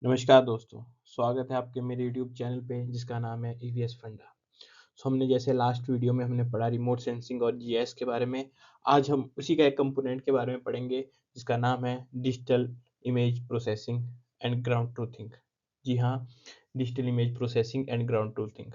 नमस्कार दोस्तों, स्वागत है आपके मेरे यूट्यूब चैनल पे जिसका नाम है ईवीएस फंडा। हमने जैसे लास्ट वीडियो में हमने पढ़ा रिमोट सेंसिंग और जीआईएस के बारे में, आज हम उसी का एक कंपोनेंट के बारे में पढ़ेंगे जिसका नाम है digital image processing and ground truthing. जी हाँ, digital image processing and ground truthing.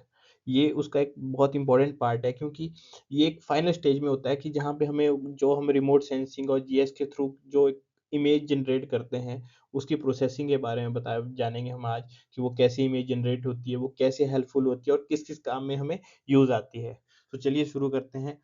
ये उसका एक बहुत इंपॉर्टेंट पार्ट है क्योंकि ये एक फाइनल स्टेज में होता है कि जहाँ पे हमें जो हम रिमोट सेंसिंग और जीआईएस के थ्रू जो इमेज जनरेट करते हैं उसकी प्रोसेसिंग के बारे में बताया जानेंगे हम आज कि वो कैसे इमेज जनरेट होती है, वो कैसे हेल्पफुल होती है और किस-किस काम में हमें यूज़ आती है। तो चलिए शुरू करते हैं।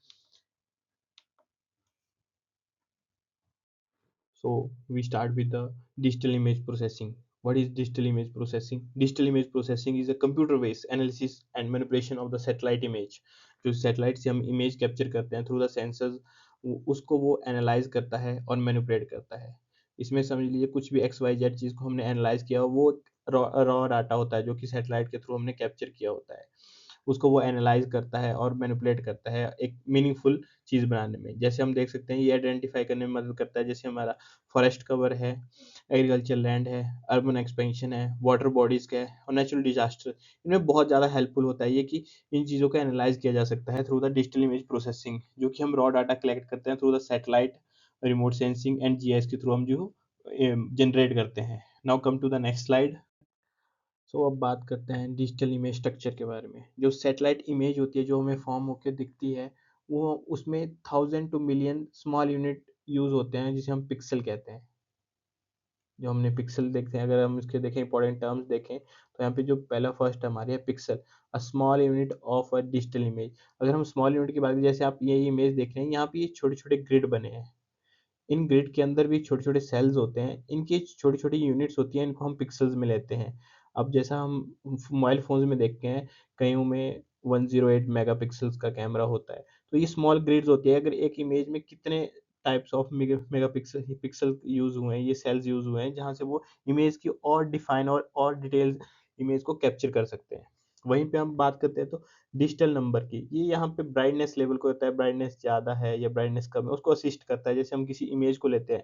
So we start with the digital image processing. What is digital image processing? Digital image processing is a computer-based analysis and manipulation of the satellite image. जो सैटेलाइट से हम इमेज कैप्चर करते हैं थ्रू द सेंसर्स, उसको वो analyse करता है और मैनिपुलेट करता है। इसमें समझ लीजिए कुछ भी एक्स वाई जेड चीज़ को हमने एनालाइज किया वो रॉ रॉ डाटा होता है जो कि सैटेलाइट के थ्रू हमने कैप्चर किया होता है। उसको वो एनालाइज़ करता है और मैनिपुलेट करता है एक मीनिंगफुल चीज़ बनाने में। जैसे हम देख सकते हैं ये आइडेंटिफ़ाई करने में मदद करता है जैसे हमारा फॉरेस्ट कवर है, एग्रीकल्चर लैंड है, अर्बन एक्सपेंशन है, वाटर बॉडीज़ का है और नेचुरल डिज़ास्टर। इनमें बहुत ज़्यादा हेल्पफुल होता है ये कि इन चीज़ों को एनालाइज़ किया जा सकता है through the digital image processing जो कि हम रॉ डाटा कलेक्ट करते हैं through the satellite, remote sensing and GIS के थ्रू हम जो जनरेट करते हैं। Now come to the next slide. अब बात करते हैं डिजिटल इमेज स्ट्रक्चर के बारे में। जो सैटेलाइट इमेज होती है, जो हमें फ़ॉर्म होके दिखती है, वो उसमें 1000 two million small unit use होते हैं, जिसे हम पिक्सल कहते हैं। जो हमने पिक्सल देखते हैं, अगर हम इसके देखें इंपॉर्टेंट टर्म्स देखें, तो यहाँ पे जो पहला फर्स्ट टर्म आ रही है pixel, a small unit of a digital image. अगर हम स्मॉल यूनिट की बात करें, जैसे आप ये इमेज देख रहे हैं, यहाँ पे ये छोटे-छोटे ग्रिड बने हैं। इन ग्रिड के अंदर भी छोटे-छोटे सेल्स होते हैं। इनकी छोटी-छोटी यूनिट्स होती हैं, इनको हम पिक्सेल्स में लेते हैं। अब जैसा हम मोबाइल फ़ोन्स में देखते हैं, कईयों में 108 मेगापिक्सेल्स का कैमरा होता है। तो ये स्मॉल ग्रिड्स होती है, अगर एक इमेज में कितने types of megapixel pixel use हुए हैं, ये सेल्स यूज़ हुए हैं, जहाँ से वो इमेज की और डिफ़ाइन और डिटेल्स इमेज को कैप्चर कर सकते हैं। वहीं पे हम बात करते हैं तो डिजिटल नंबर की, ये यहाँ पे ब्राइटनेस लेवल को होता है, ब्राइटनेस ज़्यादा है या ब्राइटनेस कम है, उसको असिस्ट करता है। जैसे हम किसी इमेज को लेते हैं,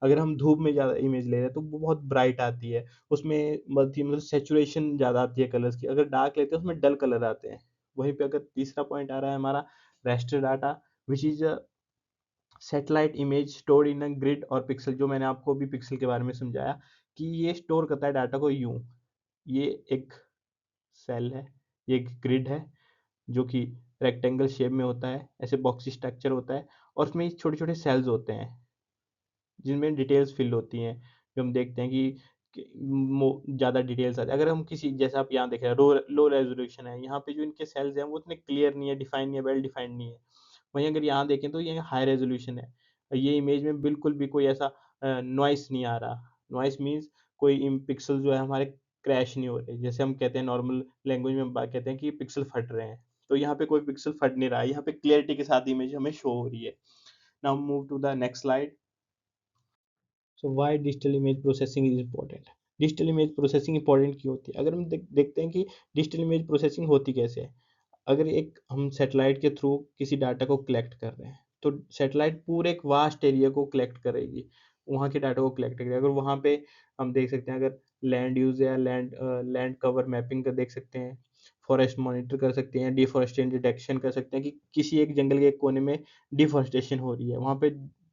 अगर हम धूप में ज़्यादा इमेज ले रहे हैं, तो वो बहुत ब्राइट आती है, उसमें मतलब सैचुरेशन ज़्यादा आती है कलर्स की। अगर डार्क लेते हैं, उसमें डल कलर आते हैं। वहीं पे अगर तीसरा पॉइंट आ रहा है हमारा raster data, which is a satellite image stored in a grid और पिक्सल, जो मैंने आपको अभी पिक्सल के बारे में समझाया कि ये स्टोर करता है डाटा को यूँ, ये एक सेल है, ये एक ग्रिड है जो कि रेक्टेंगल शेप में होता है, ऐसे बॉक्सी स्ट्रक्चर होता है और उसमें छोटे-छोटे सेल्स होते हैं, जिनमें डिटेल्स फिल होती हैं। जो हम देखते हैं कि मो ज़्यादा डिटेल्स आती है। अगर हम किसी जैसे आप यहाँ देख रहे हैं लो रेज़ोल्यूशन है, यहाँ पे जो इनके सेल्स हैं वो उतने क्लियर नहीं है, डिफाइन नहीं है, वेल डिफाइंड नहीं है। वहीं अगर यहाँ देखें तो ये हाई रेज़ोल्यूशन है। ये इमेज में बिल्कुल भी कोई ऐसा नॉइज़ नहीं आ रहा। नॉइज़ मीन्स कोई पिक्सल जो है हमारे क्रैश नहीं हो रहे। जैसे हम कहते हैं नॉर्मल लैंग्वेज में बात कहते हैं कि पिक्सल फट रहे हैं। तो यहाँ पे कोई पिक्सल फट नहीं रहा है, यहाँ पे क्लैरिटी के साथ इमेज हमें शो हो रही है। Now move to the next slide. So why digital image processing is important? Digital image processing important क्यों होती है? अगर हम देखते हैं कि डिजिटल इमेज प्रोसेसिंग होती कैसे है? अगर एक हम सैटेलाइट के थ्रू किसी डाटा को कलेक्ट कर रहे हैं, तो सैटेलाइट पूरे एक वास्ट एरिया को कलेक्ट करेगी, वहाँ के डाटा को कलेक्ट करेगी। अगर वहाँ पे हम देख सकते हैं, अगर लैंड यूज़ या लैंड कवर मैपिंग का देख सकते हैं, फॉरेस्ट मॉनिटर कर सकते हैं, डिफ़ॉरेस्टेशन डिटेक्शन कर सकते हैं कि किसी एक जंगल के एक कोने में डिफ़ॉरेस्टेशन हो रही है, वहाँ पे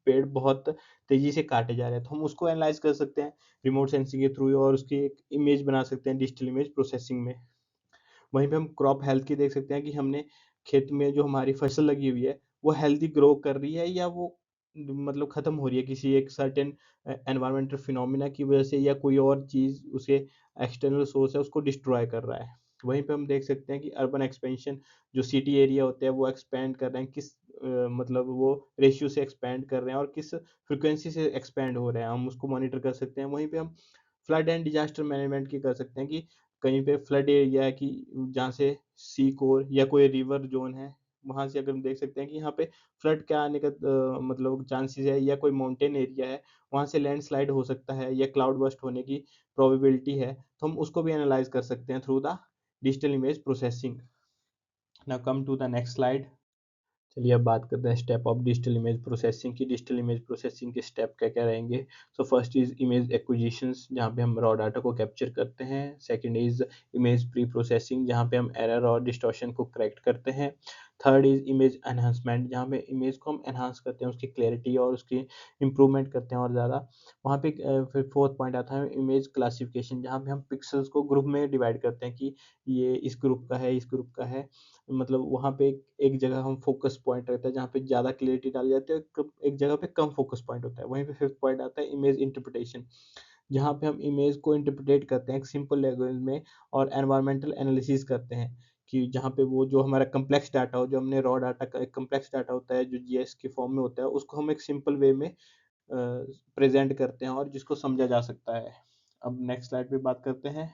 पेड़ बहुत तेज़ी से काटे जा रहे हैं, तो हम उसको एनालाइज़ कर सकते हैं रिमोट सेंसिंग के थ्रू और उसकी एक इमेज बना सकते हैं डिजिटल इमेज प्रोसेसिंग में। वहीं पे हम क्रॉप हेल्थ की देख सकते हैं कि हमने खेत में जो हमारी फसल लगी हुई है, वो हेल्दी ग्रो कर रही है या वो मतलब ख़त्म हो रही है किसी एक सर्टेन एनवायरमेंटल फिनोमिना की वजह से या कोई और चीज़ उसे एक्सटर्नल सोर्स है उसको डिस्ट्रॉय कर रहा है। वहीं पे हम देख सकते हैं कि अर्बन एक्सपेंशन, जो सिटी एरिया होते हैं वो एक्सपैंड कर रहे हैं, किस मतलब वो रेशियो से एक्सपैंड कर रहे हैं और किस फ्रीक्वेंसी से एक्सपैंड हो रहे हैं, हम उसको मॉनिटर कर सकते हैं। वहीं पे हम फ्लड एंड डिज़ास्टर मैनेजमेंट की कर सकते हैं कि कहीं पे फ्लड एरिया है कि जहाँ से सी कोर या कोई रिवर ज़ोन है, वहाँ से अगर हम देख सकते हैं कि यहाँ पे फ्लड क्या आने का मतलब चांसेस है या कोई माउंटेन एरिया है, वहाँ से लैंडस्लाइड हो सकता है या क्लाउड बर्स्ट होने की प्रोबेबिलिटी है, तो हम उसको भी एनालाइज़ कर सकते हैं through the digital image processing. Now come to the next slide. चलिए अब बात करते हैं step of digital image processing की। डिजिटल इमेज प्रोसेसिंग के स्टेप क्या क्या रहेंगे। So first is image acquisitions, जहाँ पे हम रॉ डाटा को कैप्चर करते हैं। Second is image pre processing, जहाँ पे हम एरर और डिस्टॉर्शन को करेक्ट करते हैं। थर्ड इज इमेज एनहांसमेंट, जहाँ पे इमेज को हम एनहांस करते हैं, उसकी क्लैरिटी और उसकी इम्प्रूवमेंट करते हैं और ज़्यादा। वहाँ पे फिर फोर्थ पॉइंट आता है इमेज क्लासिफिकेशन, जहाँ पे हम पिक्सल्स को ग्रुप में डिवाइड करते हैं कि ये इस ग्रुप का है, इस ग्रुप का है। मतलब वहाँ पे एक जगह हम फोकस पॉइंट रहता है जहाँ पे ज़्यादा क्लियरिटी डाली जाती है, एक जगह पे कम फोकस पॉइंट होता है। वहीं पे फिफ्थ पॉइंट आता है इमेज इंटरप्रिटेशन, जहाँ पे हम इमेज को इंटरप्रिटेट करते हैं एक सिंपल लैंग्वेज में और एनवायरमेंटल एनालिसिस करते हैं कि जहाँ पे वो जो हमारा कम्प्लेक्स डाटा हो, जो हमने रॉ डाटा का एक कम्प्लेक्स डाटा होता है जो जीएस के फॉर्म में होता है, उसको हम एक सिंपल वे में प्रेजेंट करते हैं और जिसको समझा जा सकता है। अब नेक्स्ट स्लाइड पे बात करते हैं।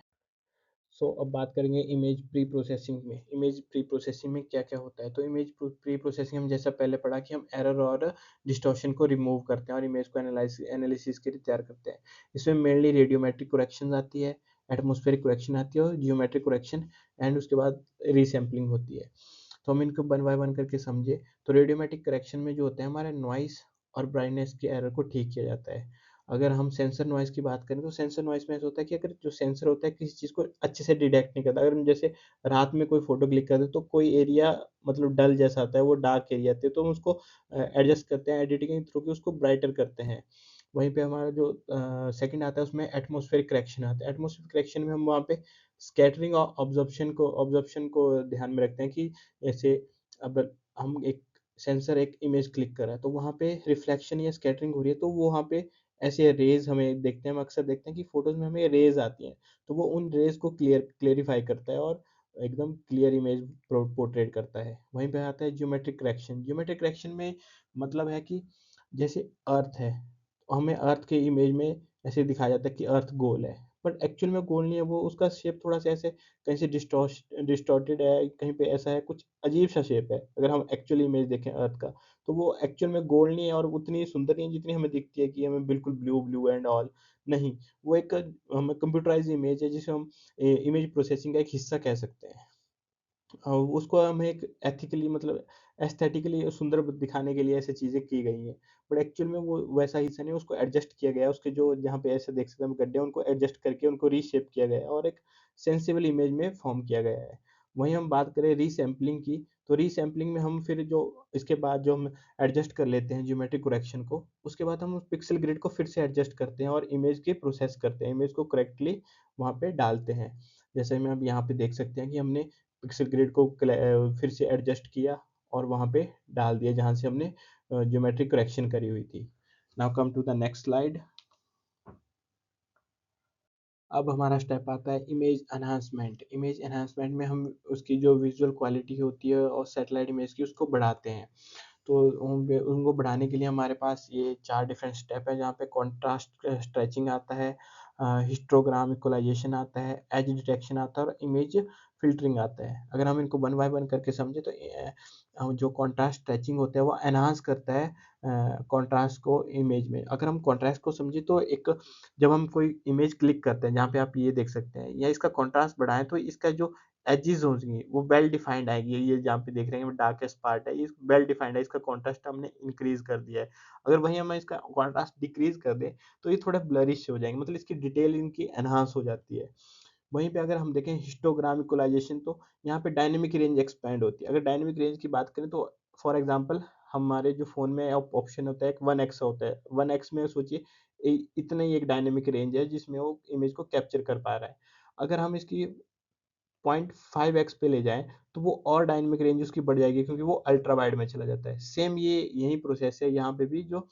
अब बात करेंगे इमेज प्री प्रोसेसिंग में। इमेज प्री प्रोसेसिंग में क्या क्या होता है। तो इमेज प्री प्रोसेसिंग हम जैसा पहले पढ़ा कि हम एरर और डिस्टॉर्शन को रिमूव करते हैं और इमेज को एनालिसिस के लिए तैयार करते हैं। इसमें मेनली रेडियोमेट्रिक करेक्शन आती है, एटमोस्फेरिक करेक्शन आती है और जियोमेट्रिक करेक्शन, एंड उसके बाद रीसैम्पलिंग होती है। तो हम इनको वन बाय वन करके समझे। तो रेडियोमेट्रिक करेक्शन में जो होता है हमारे नॉइस और ब्राइटनेस के एरर को ठीक किया जाता है। अगर हम सेंसर नॉइज़ की बात करें तो सेंसर नॉइज़ में ऐसा होता है कि अगर जो सेंसर होता है किसी चीज़ को अच्छे से डिटेक्ट नहीं करता। अगर हम जैसे रात में कोई फ़ोटो क्लिक करते हैं तो कोई एरिया मतलब डल जैसा आता है, वो डार्क एरिया आते हैं, तो हम उसको एडजस्ट करते हैं एडिटिंग के थ्रू कि उसको ब्राइटर करते हैं। वहीं पे हमारा जो सेकंड आता है उसमें एटमॉस्फेरिक करेक्शन आता है। एटमॉस्फेरिक करेक्शन में हम वहाँ पे स्कैटरिंग और ऑब्जर्प्शन को ध्यान में रखते हैं कि जैसे अब हम एक सेंसर एक इमेज क्लिक कर रहा है तो वहाँ पे रिफ्लेक्शन या स्कैटरिंग हो रही है, तो वो वहाँ पे ऐसे रेज़ हमें देखते हैं, हम अक्सर देखते हैं कि फ़ोटोज़ में हमें रेज़ आती हैं, तो वो उन रेज़ को क्लेरिफ़ाई करता है और एकदम क्लियर इमेज पोर्ट्रेट करता है। वहीं पे आता है ज्योमेट्रिक करेक्शन। ज्योमेट्रिक करेक्शन में मतलब है कि जैसे अर्थ है, तो हमें अर्थ के इमेज में ऐसे दिखाया जाता है कि अर्थ गोल है, बट एक्चुअल में गोल नहीं है, वो उसका शेप थोड़ा-सा ऐसे कहीं से डिस्टॉर्टेड है, कहीं पे ऐसा है, कुछ अजीब-सा शेप है। अगर हम एक्चुअल इमेज देखें अर्थ का, तो वो एक्चुअल में गोल नहीं है और उतनी सुंदर नहीं है जितनी हमें दिखती है कि हमें बिल्कुल ब्लू ब्लू एंड ऑल। नहीं, वो एक हम कंप्यूटराइज़्ड इमेज है जिसे हम इमेज प्रोसेसिंग का एक हिस्सा कह सकते हैं। उसको हम एक एथिकली मतलब एस्थेटिकली सुंदर दिखाने के लिए ऐसी चीज़ें की गई हैं। बट एक्चुअल में वो वैसा हिस्सा नहीं है, उसको एडजस्ट किया गया है। उसके जो जहाँ पे ऐसे देख सकते हैं हम गड्ढे हैं, उनको एडजस्ट करके उनको रीशेप किया गया है और एक सेंसिबल इमेज में फ़ॉर्म किया गया है। वहीं हम बात करें रीसैंपलिंग की, तो रीसैंपलिंग में हम फिर जो इसके बाद जो हम एडजस्ट कर लेते हैं ज्योमेट्रिक करेक्शन को, उसके बाद हम उस पिक्सेल ग्रिड को फिर से एडजस्ट करते हैं और इमेज की प्रोसेस करते हैं। इमेज को करेक्टली वहाँ पे डालते हैं। जैसे में अब यहाँ पे देख सकते हैं कि हमने पिक्सेल ग्रिड को फिर से एडजस्ट किया और वहाँ पे डाल दिया जहाँ से हमने ज्योमेट्रिक करेक्शन करी हुई थी। Now come to the next slide. अब हमारा स्टेप आता है इमेज एनहांसमेंट। इमेज एनहांसमेंट में हम उसकी जो विजुअल क्वालिटी होती है और सैटेलाइट इमेज की उसको बढ़ाते हैं। तो उनको बढ़ाने के लिए हमारे पास ये 4 डिफरेंट स्टेप है, जहाँ पे कॉन्ट्रास्ट स्ट्रेचिंग आता है, हिस्टोग्राम इक्वलाइजेशन आता है, एज डिटेक्शन आता है और इमेज फ़िल्टरिंग आता है। अगर हम इनको वन बाय वन करके समझें तो जो कॉन्ट्रास्ट स्ट्रेचिंग होता है वो एनहांस करता है कॉन्ट्रास्ट को इमेज में। अगर हम कॉन्ट्रास्ट को समझें तो एक जब हम कोई इमेज क्लिक करते हैं, जहाँ पे आप ये देख सकते हैं, या इसका कॉन्ट्रास्ट बढ़ाएँ तो इसका जो एजेस होंगी वो वेल डिफाइंड आएगी। ये जहाँ पे देख रहे हैं डार्केस्ट पार्ट है, ये वेल डिफाइंड है, इसका कॉन्ट्रास्ट हमने इंक्रीज़ कर दिया है। अगर वहीं हम इसका कॉन्ट्रास्ट डिक्रीज़ कर दें, तो ये थोड़ा ब्लरिश हो जाएँगे, मतलब इसकी डिटेल इनकी एनहांस हो जाती है। वहीं पे अगर हम देखें हिस्टोग्राम इक्वलाइजेशन, तो यहाँ पे डायनामिक रेंज एक्सपैंड होती है। अगर डायनामिक रेंज की बात करें तो फॉर एग्ज़ाम्पल हमारे जो फ़ोन में ऑप्शन होता है एक 1x होता है। 1x में सोचिए इतना ही एक डायनामिक रेंज है जिसमें वो इमेज को कैप्चर कर पा रहा है। अगर हम इसकी 0.5x पे ले जाएँ, तो वो और डायनामिक रेंज उसकी बढ़ जाएगी क्योंकि वो अल्ट्रा वाइड में चला जाता है। सेम ये यही प्रोसेस है यहाँ पे भी, जो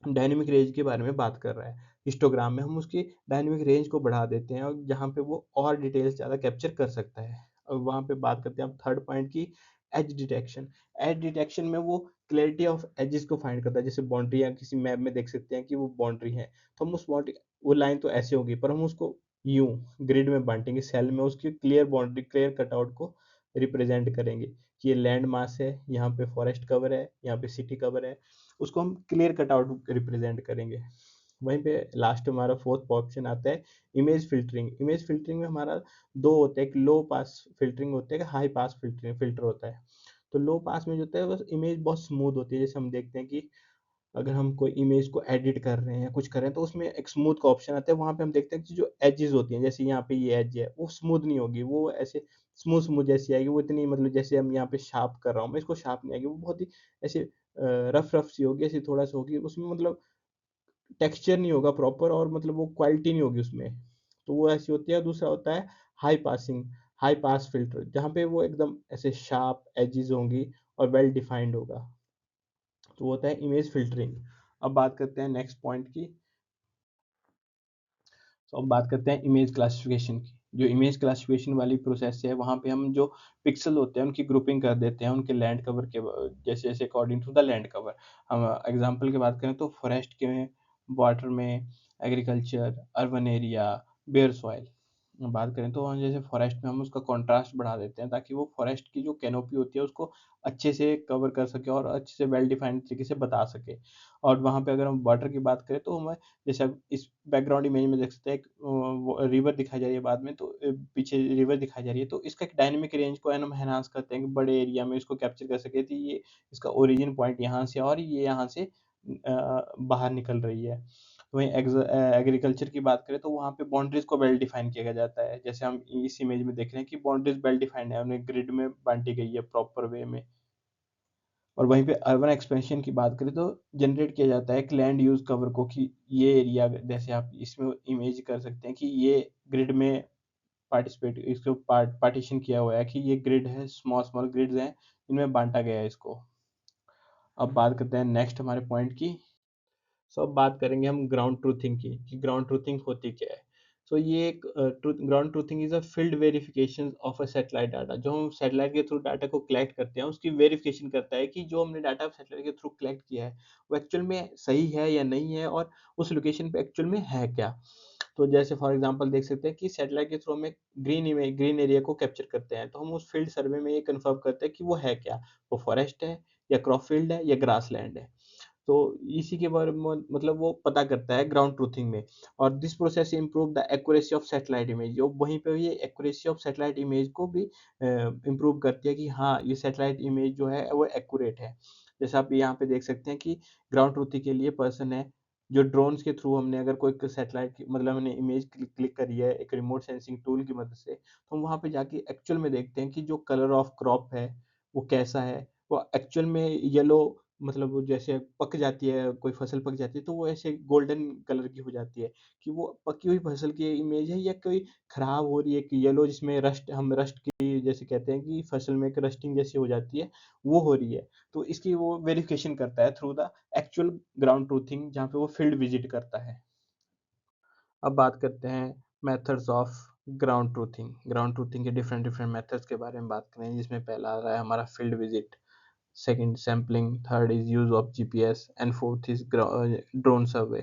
डायनामिक रेंज के बारे में बात कर रहा है। हिस्टोग्राम में हम उसकी डायनामिक रेंज को बढ़ा देते हैं और जहाँ पे वो और डिटेल्स ज़्यादा कैप्चर कर सकता है। और वहाँ पे बात करते हैं हम थर्ड पॉइंट की, एज डिटेक्शन। एज डिटेक्शन में वो क्लैरिटी ऑफ एजेस को फाइंड करता है। जैसे बाउंड्री या किसी मैप में देख सकते हैं कि वो बाउंड्री है, तो हम उस बाउंड्री, वो लाइन तो ऐसे होगी पर हम उसको यूँ ग्रिड में बाँटेंगे, सेल में उसकी क्लियर बाउंड्री, क्लियर कटआउट को रिप्रेज़ेंट करेंगे कि ये लैंड मास है, यहाँ पे फॉरेस्ट कवर है, यहाँ पे सिटी कवर है। उसको हम क्लियर कटआउट रिप्रेजेंट करेंगे। वहीं पे लास्ट हमारा फोर्थ ऑप्शन आता है इमेज फ़िल्टरिंग। इमेज फ़िल्टरिंग में हमारा 2 होते हैं, एक लो पास फ़िल्टरिंग होता है, एक हाई पास फ़िल्टर होता है। तो लो पास में जो होता है बस इमेज बहुत स्मूथ होती है। जैसे हम देखते हैं कि अगर हम कोई इमेज को एडिट कर रहे हैं, कुछ कर रहे हैं, तो उसमें एक स्मूथ का ऑप्शन आता है। वहाँ पे हम देखते हैं कि जो एजेस होती हैं, जैसे यहाँ पे ये एज है, वो स्मूथ नहीं होगी, वो ऐसे स्मूथ स्मूथ जैसी आएगी। वो इतनी मतलब जैसे हम यहाँ पे शार्प कर रहा हूँ मैं, इसको शार्प नहीं आएगी, वो बहुत ही ऐसे रफ रफ सी होगी, ऐसी थोड़ा सा होगी उसमें, मतलब टेक्सचर नहीं होगा प्रॉपर, और मतलब वो क्वालिटी नहीं होगी उसमें। तो वो ऐसी होती है। दूसरा होता है high passing, high pass filter, जहाँ पे वो एकदम ऐसे शार्प एजेस होंगी और वेल डिफाइंड होगा। तो वो होता है इमेज फिल्टरिंग। अब बात करते हैं नेक्स्ट पॉइंट की। तो अब बात करते हैं इमेज क्लासिफिकेशन की। जो इमेज क्लासिफिकेशन वाली प्रोसेस है, वहाँ पे हम जो पिक्सल होते हैं उनकी ग्रुपिंग कर देते हैं उनके लैंड कवर के जैसे जैसे according to the land cover. हम एग्जांपल की बात करें तो फॉरेस्ट के, वाटर में, agriculture, urban area, bare soil. बात करें तो हम जैसे फॉरेस्ट में हम उसका कॉन्ट्रास्ट बढ़ा देते हैं ताकि वो फॉरेस्ट की जो कैनोपी होती है उसको अच्छे से कवर कर सके और अच्छे से वेल डिफाइंड तरीके से बता सके। और वहाँ पे अगर हम वाटर की बात करें तो हमें, जैसे अब इस बैकग्राउंड इमेज में देख सकते हैं, एक रिवर दिखाई जा रही है बाद में, तो पीछे रिवर दिखाई जा रही है, तो इसका एक डायनेमिक रेंज को हम एनहांस करते हैं कि बड़े एरिया में इसको कैप्चर कर सके। तो ये इसका ओरिजिन पॉइंट यहाँ से, और ये यहाँ से बाहर निकल रही है। तो वहीं एग्रीकल्चर की बात करें तो वहाँ पे बाउंड्रीज को वेल डिफाइन किया जाता है। जैसे हम इस इमेज में देख रहे हैं कि बाउंड्रीज वेल डिफाइंड है, उन्हें ग्रिड में बांटी गई है प्रॉपर वे में। और वहीं पे अर्बन एक्सपेंशन की बात करें तो जनरेट किया जाता है एक लैंड यूज कवर को, कि ये एरिया, जैसे आप इसमें इमेज कर सकते हैं कि ये ग्रिड में पार्टिसिपेट, इसको पार्टीशन किया हुआ है, कि ये ग्रिड है, स्मॉल स्मॉल ग्रिड्स हैं, इनमें बांटा गया है इसको। अब बात करते हैं नेक्स्ट हमारे पॉइंट की। सो अब बात करेंगे हम ग्राउंड ट्रूथिंग की, कि ग्राउंड ट्रूथिंग होती क्या है। सो ये एक ground truthing is a field verification of a satellite data. जो हम सैटेलाइट के थ्रू डाटा को कलेक्ट करते हैं, उसकी वेरिफिकेशन करता है कि जो हमने डाटा सैटेलाइट के थ्रू कलेक्ट किया है वो एक्चुअल में सही है या नहीं है, और उस लोकेशन पे एक्चुअल में है क्या। तो जैसे फॉर एग्जांपल देख सकते हैं कि सैटेलाइट के थ्रू हम एक ग्रीन एरिया को कैप्चर करते हैं, तो हम उस फील्ड सर्वे में ये कंफर्म करते हैं कि वो है क्या, वो फॉरेस्ट है, या क्रॉप फील्ड है, या ग्रास लैंड है। तो इसी के बारे में मतलब वो पता करता है ग्राउंड ट्रूथिंग में। और this process improve the accuracy of satellite image. जो वहीं पे ये एक्यूरेसी ऑफ सैटेलाइट इमेज को भी इम्प्रूव करती है, कि हाँ ये सैटेलाइट इमेज जो है वो एक्यूरेट है। जैसे आप यहाँ पे देख सकते हैं कि ग्राउंड ट्रूथिंग के लिए पर्सन है, जो ड्रोन्स के थ्रू हमने अगर कोई सैटेलाइट की मतलब हमने इमेज क्लिक करी है एक रिमोट सेंसिंग टूल की मदद से, तो हम वहाँ पे जाके एक्चुअल में देखते हैं कि जो कलर ऑफ क्रॉप है वो कैसा है। वो एक्चुअल में येलो, मतलब वो जैसे पक जाती है, कोई फसल पक जाती है तो वो ऐसे गोल्डन कलर की हो जाती है, कि वो पकी हुई फसल की इमेज है, या कोई खराब हो रही है, कि येलो जिसमें रस्ट, हम रस्ट की जैसे कहते हैं कि फसल में एक रस्टिंग जैसी हो जाती है, वो हो रही है। तो इसकी वो वेरिफिकेशन करता है through the actual ground truthing, जहाँ पे वो फील्ड विजिट करता है। अब बात करते हैं methods of ground truthing. Ground truthing के डिफरेंट डिफरेंट मेथड्स के बारे में बात करें, जिसमें पहला आ रहा है हमारा field visit, second sampling, third is use of GPS, and fourth is drone survey।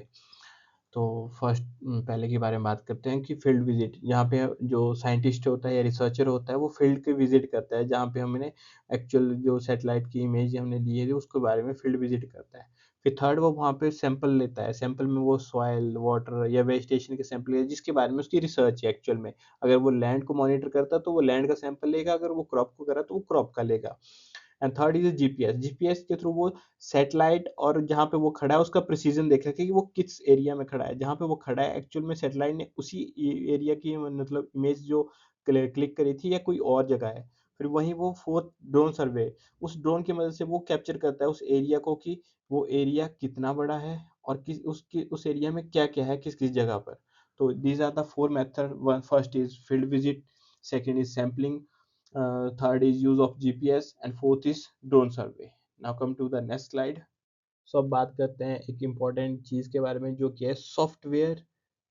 तो फर्स्ट पहले के बारे में बात करते हैं कि फील्ड विजिट, यहाँ पे जो साइंटिस्ट होता है या रिसर्चर होता है वो फील्ड के विजिट करता है, जहाँ पे हमने एक्चुअल जो सैटेलाइट की इमेज हमने ली है उसके बारे में फील्ड विजिट करता है। फिर थर्ड वो वहाँ पे सैंपल लेता है, सैंपल में वो सॉइल, वाटर या वेजिटेशन के सैंपल है जिसके बारे में उसकी रिसर्च है एक्चुअल में। अगर वो लैंड को मॉनिटर करता तो वो लैंड का सैंपल लेगा, अगर वो क्रॉप को करा तो वो क्रॉप का लेगा। And third is GPS, GPS के थ्रू वो सैटेलाइट और जहाँ पे वो खड़ा है उसका प्रिसीजन देख रखे कि वो किस एरिया में खड़ा है। जहाँ पे वो खड़ा है एक्चुअल में सैटेलाइट ने उसी एरिया की मतलब इमेज जो क्लिक करी थी, या कोई और जगह है। फिर वहीं वो फोर्थ ड्रोन सर्वे, उस ड्रोन की मदद से वो कैप्चर करता है उस एरिया को, कि वो एरिया कितना बड़ा है और किस उसकी उस एरिया में क्या क्या है, किस किस जगह पर। तो these are the four method. One first is field visit, second is sampling, third is use of GPS, and fourth is drone survey। Now come to the next slide। सो अब बात करते हैं एक इम्पॉर्टेंट चीज़ के बारे में, जो कि है software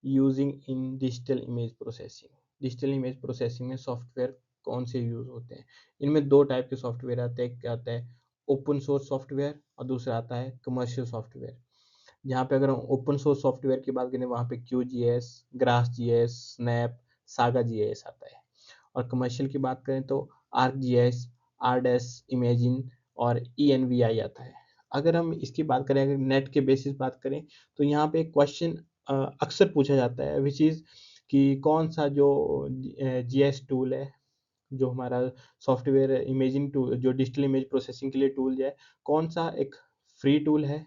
using in digital image processing. Digital image processing में सॉफ्टवेयर कौन से यूज़ होते हैं। इनमें दो टाइप के सॉफ्टवेयर आते हैं, एक आता है ओपन सोर्स सॉफ्टवेयर और दूसरा आता है कमर्शियल सॉफ्टवेयर। जहाँ पे अगर हम ओपन सोर्स सॉफ्टवेयर की बात करें, वहाँ पे Q G S, grass G S, snap, saga G S आता है। और कमर्शियल की बात करें तो आर्क जी एस, आरडेस, इमेजिन और ई एन वी आई आता है। अगर हम इसकी बात करें, अगर नेट के बेसिस बात करें, तो यहाँ पे एक क्वेश्चन अक्सर पूछा जाता है, विच इज़ कि कौन सा जो जी एस टूल है जो हमारा सॉफ्टवेयर इमेजिंग टूल, जो डिजिटल इमेज प्रोसेसिंग के लिए टूल है, कौन सा एक फ्री टूल है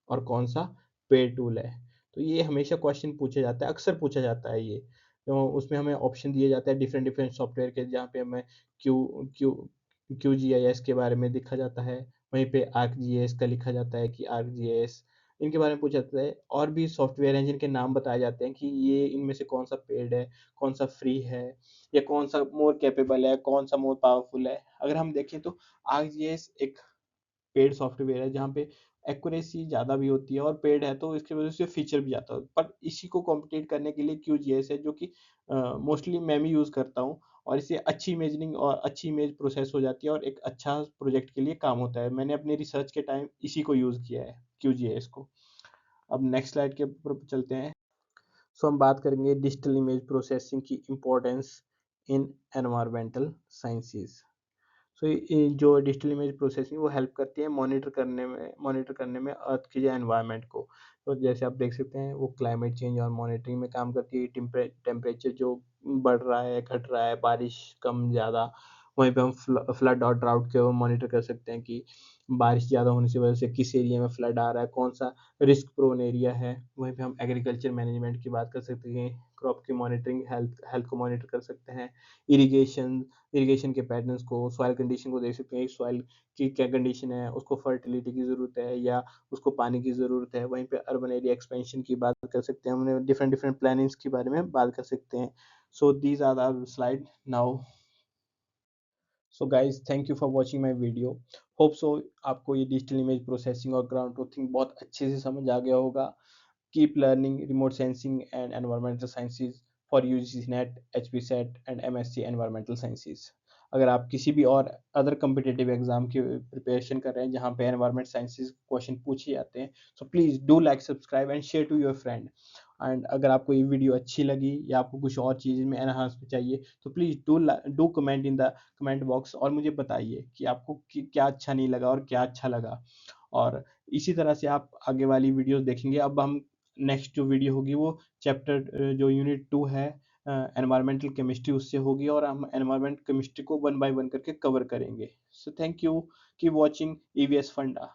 और कौन सा पेड टूल है। तो ये हमेशा क्वेश्चन पूछा जाता है, अक्सर पूछा जाता है ये। तो उसमें हमें ऑप्शन दिए जाते हैं डिफरेंट डिफरेंट सॉफ्टवेयर के, जहाँ पे हमें क्यू क्यू QGIS के बारे में लिखा जाता है, वहीं पे ArcGIS का लिखा जाता है कि ArcGIS इनके बारे में पूछा जाता है, और भी सॉफ्टवेयर हैं जिनके नाम बताए जाते हैं कि ये इनमें से कौन सा पेड है, कौन सा फ्री है, या कौन सा मोर कैपेबल है, कौन सा मोर पावरफुल है। अगर हम देखें तो ArcGIS एक पेड सॉफ्टवेयर है जहाँ पे एक्यूरेसी ज़्यादा भी होती है, और पेड है तो इसकी वजह से फीचर भी ज़्यादा होता है। पर इसी को कॉम्पिटिट करने के लिए QGIS है, जो कि मोस्टली मैं भी यूज़ करता हूँ, और इससे अच्छी इमेजिनिंग और अच्छी इमेज प्रोसेस हो जाती है, और एक अच्छा प्रोजेक्ट के लिए काम होता है। मैंने अपने रिसर्च के टाइम इसी को यूज़ किया है, QGIS को। अब नेक्स्ट स्लाइड के ऊपर चलते हैं। सो हम बात करेंगे डिजिटल इमेज प्रोसेसिंग की इम्पोर्टेंस इन एनवायरमेंटल साइंसेज। सो ये जो डिजिटल इमेज प्रोसेसिंग वो हेल्प करती है मॉनिटर करने में अर्थ की जो एनवायरनमेंट को। तो जैसे आप देख सकते हैं, वो क्लाइमेट चेंज और मॉनिटरिंग में काम करती है। टेम्परेचर जो बढ़ रहा है, घट रहा है, बारिश कम ज़्यादा, वहीं पे हम फ्लड और ड्राउट के वो मॉनिटर कर सकते हैं कि बारिश ज़्यादा होने की वजह से किस एरिया में फ्लड आ रहा है, कौन सा रिस्क प्रोन एरिया है। वहीं पे हम एग्रीकल्चर मैनेजमेंट की बात कर सकते हैं, क्रॉप की मॉनिटरिंग, हेल्थ हेल्थ को मॉनिटर कर सकते हैं। इरिगेशन इरिगेशन के पैटर्न्स को, सॉइल कंडीशन को देख सकते हैं, सॉइल की क्या कंडीशन है, उसको फर्टिलिटी की ज़रूरत है या उसको पानी की ज़रूरत है। वहीं पे अर्बन एरिया एक्सपेंशन की बात कर सकते हैं, हमने डिफरेंट डिफरेंट प्लानिंग्स के बारे में बात कर सकते हैं। So these are our slide now. So guys, thank you for watching my video. Hope so आपको ये डिजिटल इमेज प्रोसेसिंग और ग्राउंड ट्रूथिंग बहुत अच्छे से समझ आ गया होगा। Keep learning remote sensing and environmental sciences for UGC-NET, HPSET and MSc Environmental Sciences। अगर आप किसी भी और अदर कम्पिटेटिव एग्जाम की प्रिपरेशन कर रहे हैं जहाँ पे एनवायरमेंट साइंसेज क्वेश्चन पूछे जाते हैं, so please do like, subscribe and share to your friend. And अगर आपको ये वीडियो अच्छी लगी या आपको कुछ और चीज़ में एनहांसमेंट चाहिए, तो please do comment in the comment box और मुझे बताइए कि आपको क्या अच्छा नहीं लगा और क्या अच्छा लगा। और इसी तरह से आप आगे वाली वीडियोस देखेंगे। अब हम नेक्स्ट जो वीडियो होगी वो चैप्टर जो यूनिट 2 है एनवायरमेंटल केमिस्ट्री, उससे होगी, और हम एनवायरमेंट केमिस्ट्री को वन बाय वन करके कवर करेंगे। So thank you, keep watching EVS फंडा।